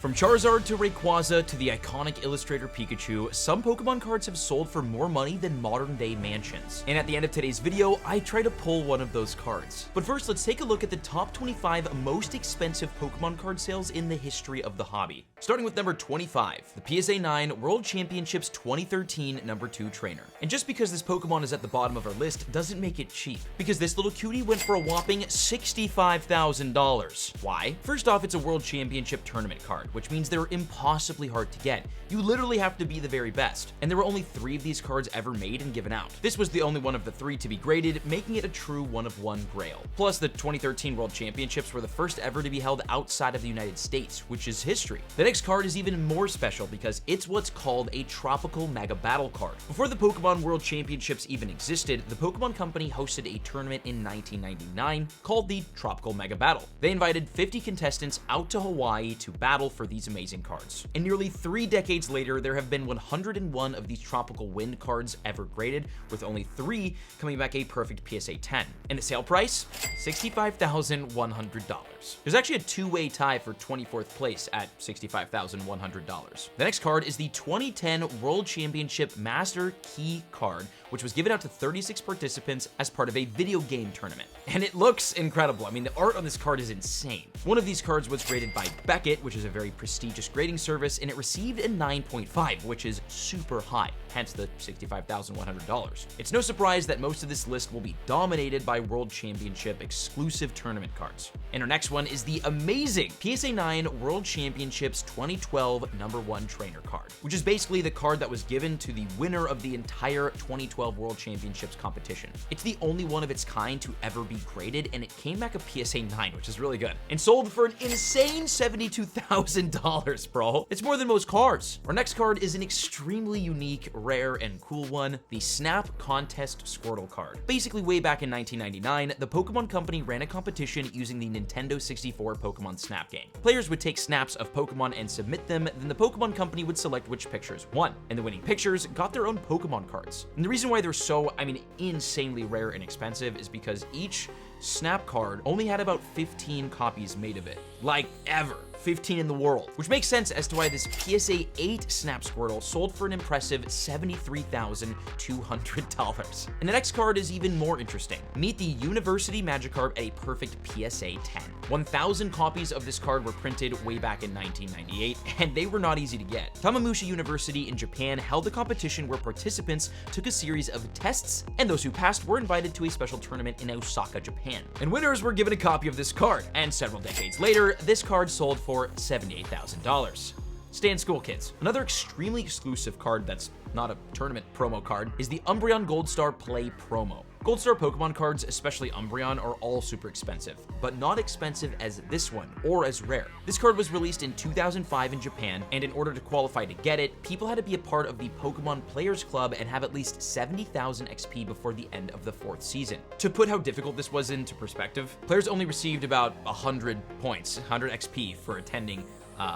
From Charizard to Rayquaza to the iconic Illustrator Pikachu, some Pokemon cards have sold for more money than modern-day mansions. And at the end of today's video, I try to pull one of those cards. But first, let's take a look at the top 25 most expensive Pokemon card sales in the history of the hobby. Starting with number 25, the PSA 9 World Championships 2013 number 2 trainer. And just because this Pokemon is at the bottom of our list doesn't make it cheap, because this little cutie went for a whopping $65,000. Why? First off, it's a World Championship tournament card, which means they're impossibly hard to get. You literally have to be the very best, and there were only 3 of these cards ever made and given out. This was the only one of the 3 to be graded, making it a true one-of-one grail. Plus, the 2013 World Championships were the first ever to be held outside of the United States, which is history. The next card is even more special because it's what's called a Tropical Mega Battle card. Before the Pokemon World Championships even existed, the Pokemon Company hosted a tournament in 1999 called the Tropical Mega Battle. They invited 50 contestants out to Hawaii to battle for these amazing cards. And nearly 3 decades later, there have been 101 of these tropical wind cards ever graded, with only 3 coming back a perfect PSA 10. And the sale price? $65,100. There's actually a 2-way tie for 24th place at $65,100. The next card is the 2010 World Championship Master Key card, which was given out to 36 participants as part of a video game tournament. And it looks incredible. I mean, the art on this card is insane. One of these cards was graded by Beckett, which is a very prestigious grading service, and it received a 9.5, which is super high, hence the $65,100. It's no surprise that most of this list will be dominated by World Championship exclusive tournament cards. And our next one is the amazing PSA 9 World Championships 2012 number 1 trainer card, which is basically the card that was given to the winner of the entire 2012 World Championships competition. It's the only one of its kind to ever be graded, and it came back a PSA 9, which is really good, and sold for an insane $72,000, bro. It's more than most cards. Our next card is an extremely unique, rare, and cool one, the Snap Contest Squirtle card. Basically, way back in 1999, the Pokemon Company ran a competition using the Nintendo 64 Pokemon Snap game. Players would take snaps of Pokemon and submit them, then the Pokemon Company would select which pictures won, and the winning pictures got their own Pokemon cards. And the reason why they're so, insanely rare and expensive is because each Snap card only had about 15 copies made of it. Like, ever. 15 in the world, which makes sense as to why this PSA 8 Snap Squirtle sold for an impressive $73,200. And the next card is even more interesting. Meet the University Magikarp at a perfect PSA 10. 1,000 copies of this card were printed way back in 1998, and they were not easy to get. Tamamusha University in Japan held a competition where participants took a series of tests, and those who passed were invited to a special tournament in Osaka, Japan. And winners were given a copy of this card, and several decades later, this card sold for $78,000. Stay in school, kids. Another extremely exclusive card that's not a tournament promo card is the Umbreon Gold Star Play promo. Gold Star Pokemon cards, especially Umbreon, are all super expensive, but not expensive as this one, or as rare. This card was released in 2005 in Japan, and in order to qualify to get it, people had to be a part of the Pokemon Players Club and have at least 70,000 XP before the end of the 4th season. To put how difficult this was into perspective, players only received about 100 points, 100 XP for attending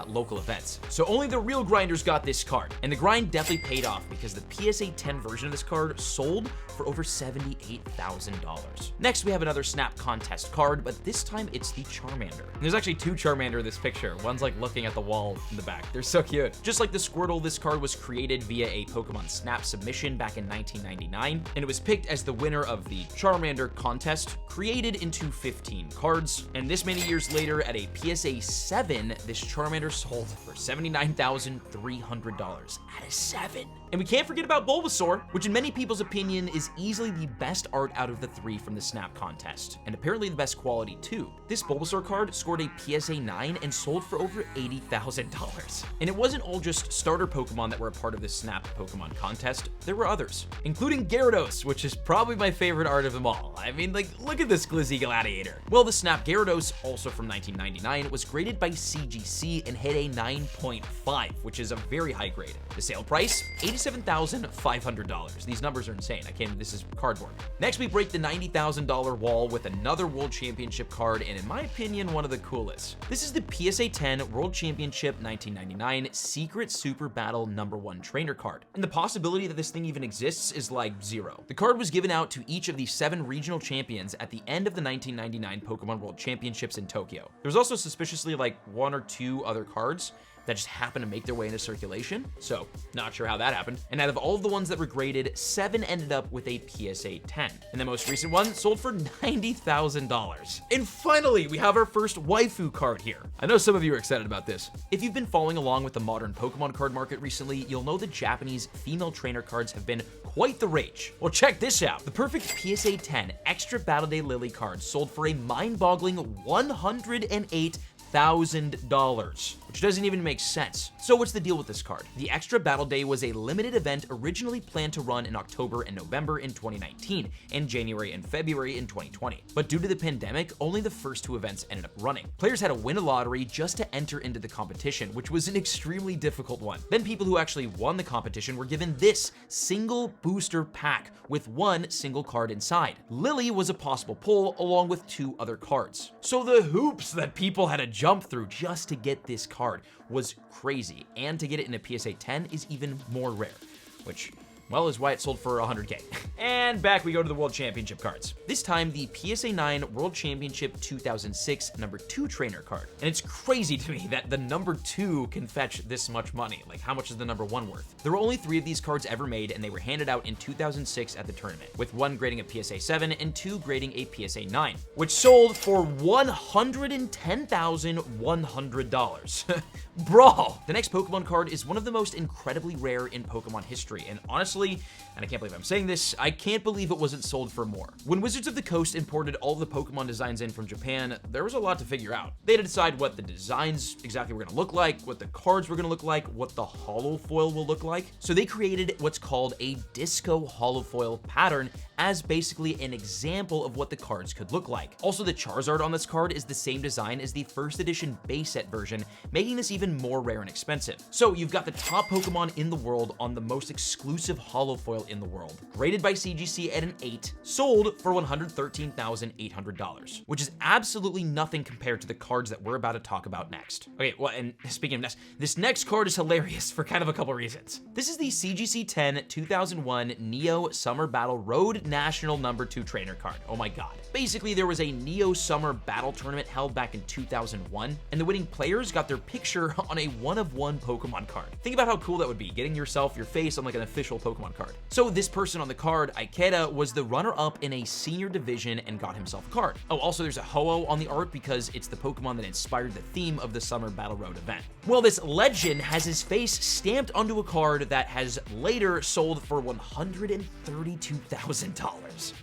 local events. So only the real grinders got this card, and the grind definitely paid off because the PSA 10 version of this card sold for over $78,000. Next, we have another Snap Contest card, but this time it's the Charmander. And there's actually 2 Charmander in this picture. One's like looking at the wall in the back. They're so cute. Just like the Squirtle, this card was created via a Pokemon Snap submission back in 1999, and it was picked as the winner of the Charmander contest, created into 15 cards. And this many years later, at a PSA 7, this Charmander sold for $79,300 at a 7. And we can't forget about Bulbasaur, which in many people's opinion is easily the best art out of the 3 from the Snap contest, and apparently the best quality too. This Bulbasaur card scored a PSA 9 and sold for over $80,000. And it wasn't all just starter Pokemon that were a part of this Snap Pokemon contest, there were others, including Gyarados, which is probably my favorite art of them all. I mean, like, look at this glizzy gladiator. Well, the Snap Gyarados, also from 1999, was graded by CGC and hit a 9.5, which is a very high grade. The sale price, $87,500. These numbers are insane. This is cardboard. Next, we break the $90,000 wall with another World Championship card, and in my opinion, one of the coolest. This is the PSA 10 World Championship 1999 Secret Super Battle number 1 trainer card. And the possibility that this thing even exists is like 0. The card was given out to each of the 7 regional champions at the end of the 1999 Pokemon World Championships in Tokyo. There was also suspiciously like 1 or 2 other cards, that just happened to make their way into circulation. So not sure how that happened. And out of all of the ones that were graded, 7 ended up with a PSA 10. And the most recent one sold for $90,000. And finally, we have our first waifu card here. I know some of you are excited about this. If you've been following along with the modern Pokemon card market recently, you'll know the Japanese female trainer cards have been quite the rage. Well, check this out. The perfect PSA 10 Extra Battle Day Lily card sold for a mind-boggling $108,000, which doesn't even make sense. So what's the deal with this card? The Extra Battle Day was a limited event originally planned to run in October and November in 2019 and January and February in 2020. But due to the pandemic, only the first 2 events ended up running. Players had to win a lottery just to enter into the competition, which was an extremely difficult one. Then people who actually won the competition were given this single booster pack with 1 single card inside. Lily was a possible pull along with 2 other cards. So the hoops that people had to jump through just to get this card was crazy, and to get it in a PSA 10 is even more rare, which, well, is why it sold for $100K. And back we go to the World Championship cards. This time, the PSA 9 World Championship 2006 number 2 trainer card. And it's crazy to me that the number 2 can fetch this much money. Like, how much is the number 1 worth? There were only 3 of these cards ever made, and they were handed out in 2006 at the tournament, with 1 grading a PSA 7 and 2 grading a PSA 9, which sold for $110,100. Bro! The next Pokemon card is one of the most incredibly rare in Pokemon history, and honestly, and I can't believe I'm saying this, I can't believe it wasn't sold for more. When Wizards of the Coast imported all the Pokemon designs in from Japan, there was a lot to figure out. They had to decide what the designs exactly were gonna look like, what the cards were gonna look like, what the holofoil will look like. So they created what's called a disco holofoil pattern as basically an example of what the cards could look like. Also, the Charizard on this card is the same design as the first edition base set version, making this even more rare and expensive. So you've got the top Pokemon in the world on the most exclusive holofoil in the world, rated by CGC at an 8, sold for $113,800, which is absolutely nothing compared to the cards that we're about to talk about next. Okay, well, and speaking of next, this next card is hilarious for kind of a couple reasons. This is the CGC 10 2001 Neo Summer Battle Road National number 2 trainer card. Oh my god. Basically, there was a Neo Summer Battle tournament held back in 2001, and the winning players got their picture on a 1-of-1 Pokemon card. Think about how cool that would be, getting your face on like an official Pokemon card. So this person on the card, Ikeda, was the runner-up in a senior division and got himself a card. Oh, also there's a Ho-Oh on the art because it's the Pokemon that inspired the theme of the Summer Battle Road event. Well, this legend has his face stamped onto a card that has later sold for $132,000.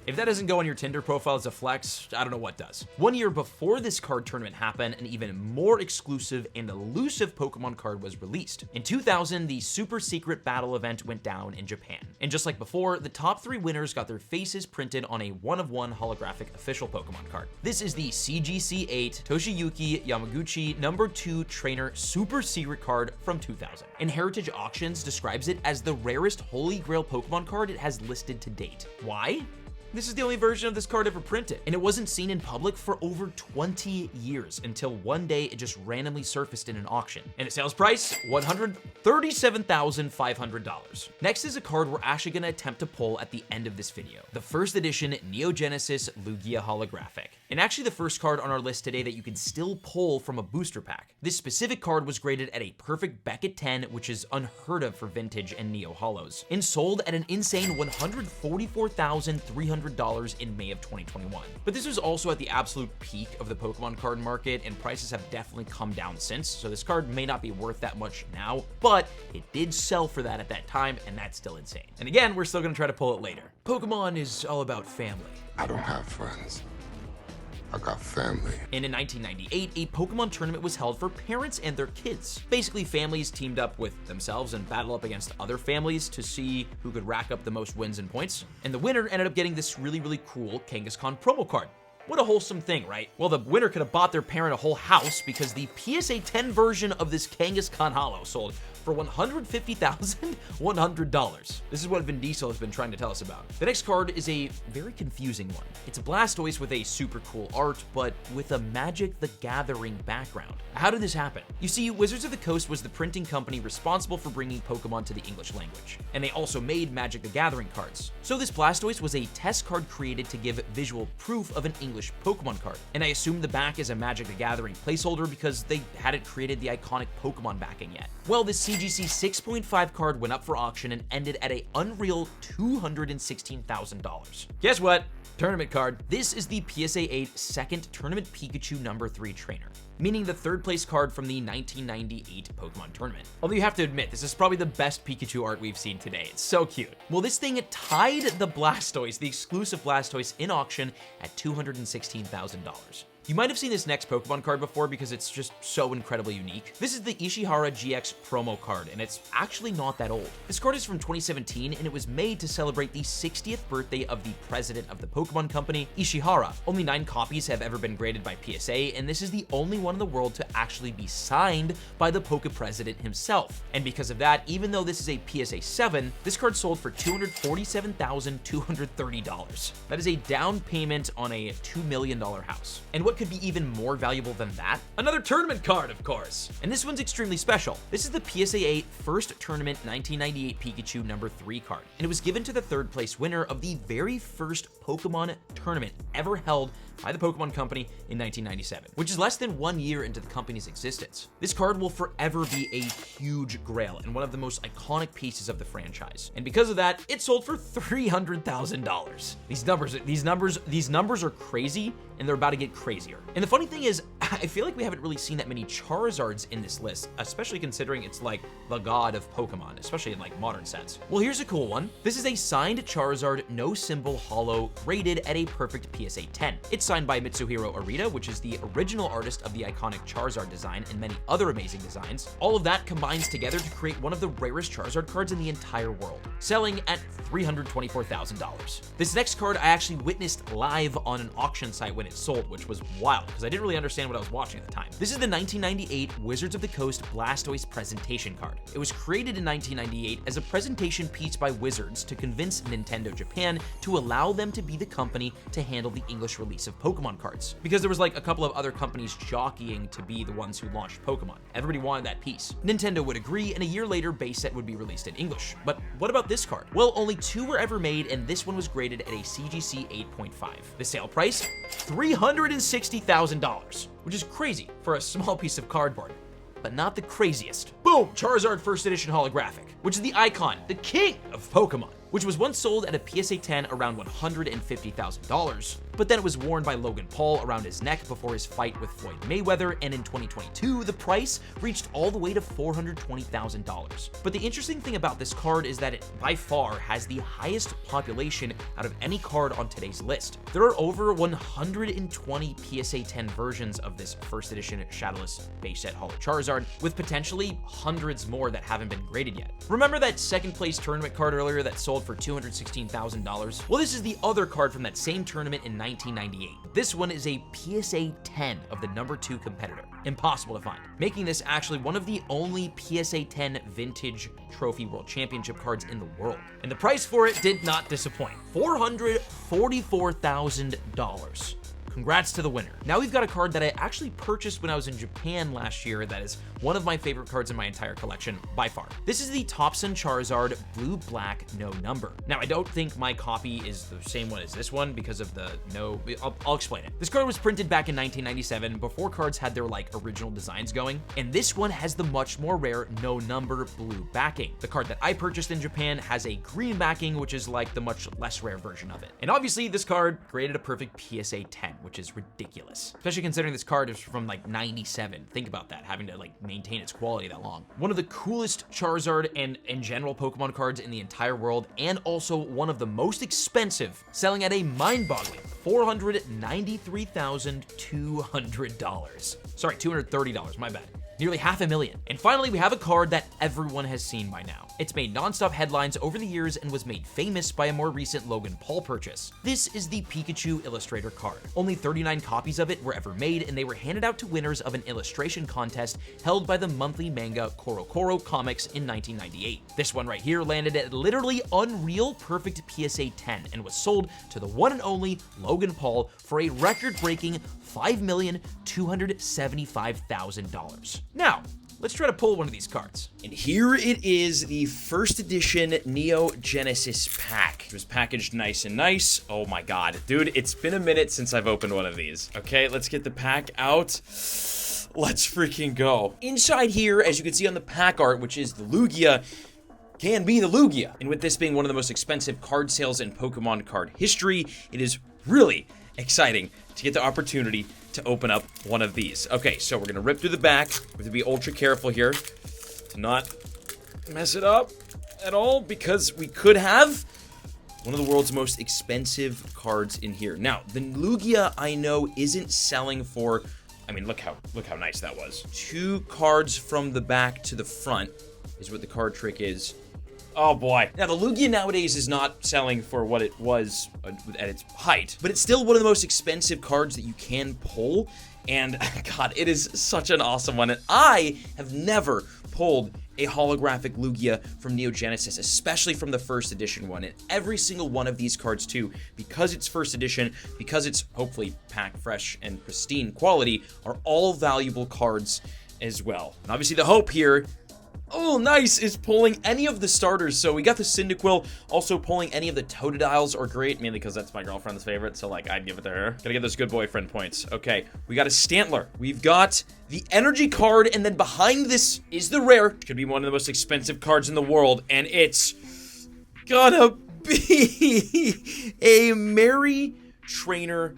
If that doesn't go on your Tinder profile as a flex, I don't know what does. 1 year before this card tournament happened, an even more exclusive and elusive Pokemon card was released. In 2000, the Super Secret Battle event went down in Japan. And just like before, the top 3 winners got their faces printed on a 1-of-1 holographic official Pokemon card. This is the CGC 8 Toshiyuki Yamaguchi number 2 trainer Super Secret card from 2000. And Heritage Auctions describes it as the rarest Holy Grail Pokemon card it has listed to date. Why? This is the only version of this card ever printed, and it wasn't seen in public for over 20 years until one day it just randomly surfaced in an auction. And its sales price, $137,500. Next is a card we're actually gonna attempt to pull at the end of this video. The first edition Neo Genesis Lugia Holographic. And actually the first card on our list today that you can still pull from a booster pack. This specific card was graded at a perfect Beckett 10, which is unheard of for vintage and Neo Holos, and sold at an insane $144,300 in May of 2021. But this was also at the absolute peak of the Pokemon card market, and prices have definitely come down since, so this card may not be worth that much now, but it did sell for that at that time, and that's still insane. And again, we're still gonna try to pull it later. Pokemon is all about family. I don't have friends. I got family. And in 1998, a Pokemon tournament was held for parents and their kids. Basically, families teamed up with themselves and battled up against other families to see who could rack up the most wins and points. And the winner ended up getting this really, really cool Kangaskhan promo card. What a wholesome thing, right? Well, the winner could have bought their parent a whole house because the PSA 10 version of this Kangaskhan Holo sold for $150,100. This is what Vin Diesel has been trying to tell us about. The next card is a very confusing one. It's a Blastoise with a super cool art, but with a Magic the Gathering background. How did this happen? You see, Wizards of the Coast was the printing company responsible for bringing Pokemon to the English language, and they also made Magic the Gathering cards. So this Blastoise was a test card created to give visual proof of an English English Pokemon card. And I assume the back is a Magic the Gathering placeholder because they hadn't created the iconic Pokemon backing yet. Well, this CGC 6.5 card went up for auction and ended at a unreal $216,000. Guess what? Tournament card. This is the PSA 8 second Tournament Pikachu number 3 trainer, meaning the third place card from the 1998 Pokemon tournament. Although you have to admit, this is probably the best Pikachu art we've seen today. It's so cute. Well, this thing tied the Blastoise, the exclusive Blastoise, in auction at $216,000. You might have seen this next Pokemon card before because it's just so incredibly unique. This is the Ishihara GX promo card, and it's actually not that old. This card is from 2017, and it was made to celebrate the 60th birthday of the president of the Pokemon Company, Ishihara. Only 9 copies have ever been graded by PSA, and this is the only one in the world to actually be signed by the Poke president himself. And because of that, even though this is a PSA 7, this card sold for $247,230. That is a down payment on a $2 million house. And what could be even more valuable than that? Another tournament card, of course. And this one's extremely special. This is the PSA 8 first tournament 1998 Pikachu number 3 card, and it was given to the third place winner of the very first Pokemon tournament ever held by the Pokemon Company in 1997, which is less than 1 year into the company's existence. This card will forever be a huge grail and one of the most iconic pieces of the franchise. And because of that, it sold for $300,000. These numbers are crazy, and they're about to get crazier. And the funny thing is, I feel like we haven't really seen that many Charizards in this list, especially considering it's like the god of Pokemon, especially in like modern sets. Well, here's a cool one. This is a signed Charizard, no symbol holo, rated at a perfect PSA 10. It's signed by Mitsuhiro Arita, which is the original artist of the iconic Charizard design and many other amazing designs. All of that combines together to create one of the rarest Charizard cards in the entire world, selling at $324,000. This next card I actually witnessed live on an auction site when it sold, which was wild because I didn't really understand what I was watching at the time. This is the 1998 Wizards of the Coast Blastoise presentation card. It was created in 1998 as a presentation piece by Wizards to convince Nintendo Japan to allow them to be the company to handle the English release of Pokemon cards, because there was like a couple of other companies jockeying to be the ones who launched Pokemon. Everybody wanted that piece. Nintendo would agree, and a year later, base set would be released in English. But what about this card? Well, only 2 were ever made, and this one was graded at a CGC 8.5. The sale price? $360,000, which is crazy for a small piece of cardboard, but not the craziest. Boom! Charizard First Edition Holographic, which is the icon, the king of Pokemon, which was once sold at a PSA 10 around $150,000, but then it was worn by Logan Paul around his neck before his fight with Floyd Mayweather, and in 2022, the price reached all the way to $420,000. But the interesting thing about this card is that it, by far, has the highest population out of any card on today's list. There are over 120 PSA 10 versions of this first edition Shadowless base set Holo Charizard, with potentially hundreds more that haven't been graded yet. Remember that second place tournament card earlier that sold for $216,000? Well, this is the other card from that same tournament in 1998. This one is a PSA 10 of the number 2 competitor. Impossible to find, making this actually one of the only PSA 10 vintage trophy world championship cards in the world. And the price for it did not disappoint. $444,000. Congrats to the winner. Now we've got a card that I actually purchased when I was in Japan last year that is one of my favorite cards in my entire collection by far. This is the Topson Charizard Blue Black No Number. Now I don't think my copy is the same one as this one because of the no, I'll explain it. This card was printed back in 1997 before cards had their like original designs going, and this one has the much more rare No Number blue backing. The card that I purchased in Japan has a green backing, which is like the much less rare version of it. And obviously this card graded a perfect PSA 10, which is ridiculous, especially considering this card is from like 97. Think about that, having to like maintain its quality that long. One of the coolest Charizard and in general Pokemon cards in the entire world, and also one of the most expensive, selling at a mind-boggling $493,200. Sorry, $230, my bad. Nearly $500,000. And finally, we have a card that everyone has seen by now. It's made non-stop headlines over the years and was made famous by a more recent Logan Paul purchase. This is the Pikachu Illustrator card. Only 39 copies of it were ever made, and they were handed out to winners of an illustration contest held by the monthly manga Koro Koro Comics in 1998. This one right here landed at literally unreal perfect PSA 10 and was sold to the one and only Logan Paul for a record-breaking $5,275,000. Now, let's try to pull one of these cards. And here it is, the first edition Neo Genesis pack. It was packaged nice and nice. Oh my god, dude, it's been a minute since I've opened one of these. Okay, let's get the pack out. Let's freaking go. Inside here, as you can see on the pack art, which is the Lugia, can be the Lugia. And with this being one of the most expensive card sales in Pokemon card history, it is really exciting to get the opportunity to open up one of these. Okay, so we're gonna rip through the back. We have to be ultra careful here to not mess it up at all, because we could have one of the world's most expensive cards in here. Now, the Lugia I know isn't selling for, I mean, look how nice that was. 2 cards from the back to the front is what the card trick is. Oh boy. Now, the Lugia nowadays is not selling for what it was at its height, but it's still one of the most expensive cards that you can pull, and god, it is such an awesome one. And I have never pulled a holographic Lugia from Neo Genesis, especially from the first edition one. And every single one of these cards too, because it's first edition, because it's hopefully pack fresh and pristine quality, are all valuable cards as well. And obviously the hope here, oh, nice, is pulling any of the starters. So we got the Cyndaquil, also pulling any of the Totodiles are great, mainly because that's my girlfriend's favorite, so like, I'd give it to her. Gotta get those good boyfriend points. Okay, we got a Stantler. We've got the energy card, and then behind this is the rare. Could be one of the most expensive cards in the world, and it's gonna be a Mary Trainer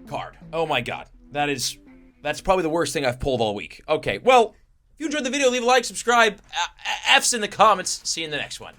card. Oh my god, that's probably the worst thing I've pulled all week. Okay, well, if you enjoyed the video, leave a like, subscribe, F's in the comments. See you in the next one.